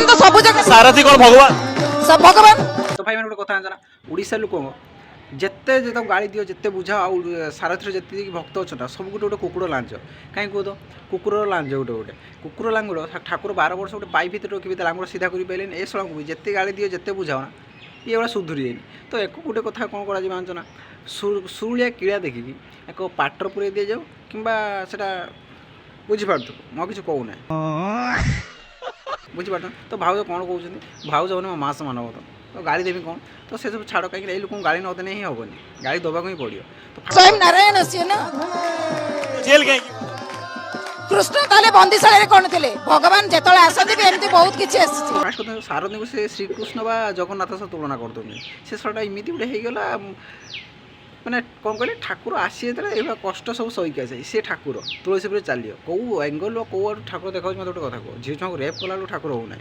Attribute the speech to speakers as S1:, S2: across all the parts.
S1: तो सब जगह
S2: सारथी कौन भगवान
S1: सब भगवान
S3: तो भाई मैंने गोटे कथा जाना ओडिशा लोक जिते जो गाड़ी दियो जिते बुझा सारथीर जिते भक्त अच्छा सब गोटे गोटे कुकुर लांच कहीं कह तो कुकुर लांच गोटे गोटे कुकुर लांगुड़ ठाकुर 12 वर्ष गोटे पाइप भर रखी लांगुड़ सीधा कर पारे ए सड़क भी जिते गाड़ी दियो जिते बुझाओ ना ये भाया सुधुरी जाए तो एक गोटे कथा कौन कर ना सुरुलिया किड़ा देखिकी एक पाटर पुरे दि जाऊ कि बुझीपार मैं किसी कहूना बुझीपार तो भाउज कौन कहते भाउज मैंने मो मास मानव तो गाड़ी देवी कौन तो से सब छाड़ कहीं लोक गाड़ी नदेने ही हेनी गाड़ी दबा ही पड़ो तो
S1: स्वयं नारायण से ना
S2: जेल कहीं
S1: कृष्ण ताले बंदीशाला कौन थे भगवान जो आसती भी एमती बहुत किसी
S3: फास्ट कथा सारथी को से श्रीकृष्ण बा जगन्नाथ सह तुलना करदे से सटा इमिति गोटे होगला मैंने कौन कहले ठाकुर आसी ये कष्ट सब सहीक आसे सी ठाकुर तुलसी पर चलियो कौ एंगल कौ आड़ ठाकुर देखा मत गोटे कथा कह झील छुआ रेप कला ठाकुर होना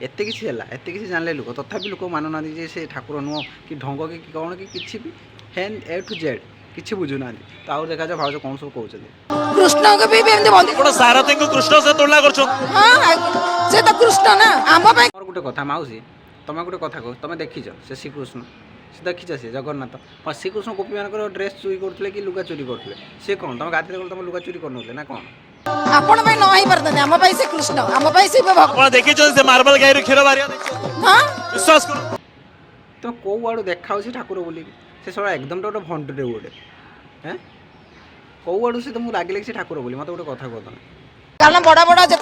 S3: एत किसी एत किसी जानले लोक तथापि लोक मानुना से ठाकुर नुह कि ढंग कि कौन कि किसी भी हैन ए टू जेड किसी बुझुना तो आउ देखा जाए भाज कौन सब कहते
S1: कृष्ण को भी
S2: सारथी को कृष्ण से तुलना कर
S1: से तो कृष्ण ना आम
S3: गोटे कथा माउसी तुम गोटे कथा कह तुम देखीच से श्रीकृष्ण से देखीच सी जगन्नाथ हाँ श्रीकृष्ण गोपी मान ड्रेस चोरी करते कि लुगा चोरी करते सी कौन तुम गाधे तुम लुगा चोरी कर ना कौन
S1: आपण भाई न ही पारते आम भाई से कृष्ण आम भाई से भगवान
S2: देखी से मार्बल गाई क्षीर बाहर
S1: हाँ
S2: विश्वास कर
S3: तुम कौ आड़ देखा ठाकुर बोलिक से सब एकदम गोटे भंडुटे गोटे हाँ कौ आड़ से तुमको लगे कि ठाकुर बोली मत गोटे कथा कह
S1: कारण बड़ा बड़ा जो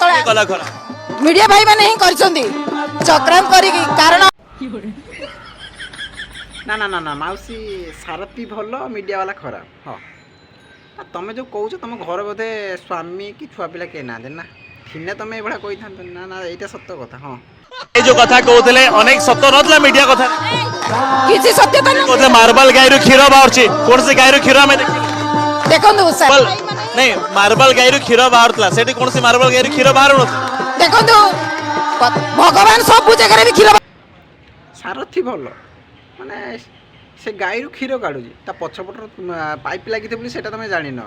S1: मीडिया भाई मैंने ही चक्रांत करिकी कारण
S3: ना ना ना ना माउसी सारथी भल मीडिया वाला खराब हाँ तुम जो कौच तुम घर बोधे स्वामी कि छुआ पिला कहीं ना ना थिने तुम ये कही था ना ना यहाँ सत्य कथा हाँ
S2: ये जो कथा कहते अनेक सत्य ना मीडिया कथा
S1: किसी सत्यता नहीं
S2: कहते मार्बल गाई क्षीर बाहर कौन से गाई क्षीर आम
S1: देखो
S2: नहीं मार्बल गाई क्षीर बाहर से कौन से मार्बल गाई क्षीर बाहर
S1: देखो भगवान सब जगह भी क्षीर
S3: सारथी भल माने से गाई क्षीर काढ़ुची पछपटर पाइप लगी से तुम जान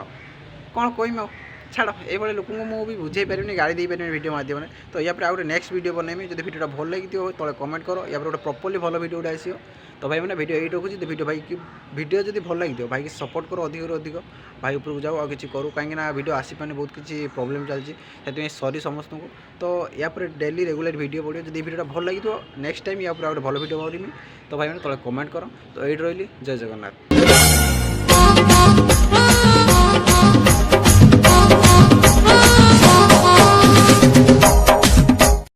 S3: कौन कह छाड़ ये लोक मुझे बुझे पारे गाड़ी दे पारे वीडियो माध्यम तो या आउ नेक्स्ट वीडियो बनैमी जो वीडियो भल लगी तले कमेंट करो या गोटे प्रॉपर्ली भल वीडियो गोटे आसो तो भाई मैंने वीडियो ये रखुच्छी तो वीडियो भाई की वीडियो जब भल लगी भाई की सपोर्ट करो अधिक अधिक भाई उपरକୁ जाओ आ किसी करूँ कहीं वीडियो आसीपारे बहुत किसी प्रोब्लेम चलती सॉरी समस्त को तो या डेली रेगुलर वीडियो पड़ो जब वीडियो भल लगी नेक्स्ट टाइम या गोटे भल वीडियो मारमी तो भाई मैंने तले कमेंट करो तो ये रही जय जगन्नाथ।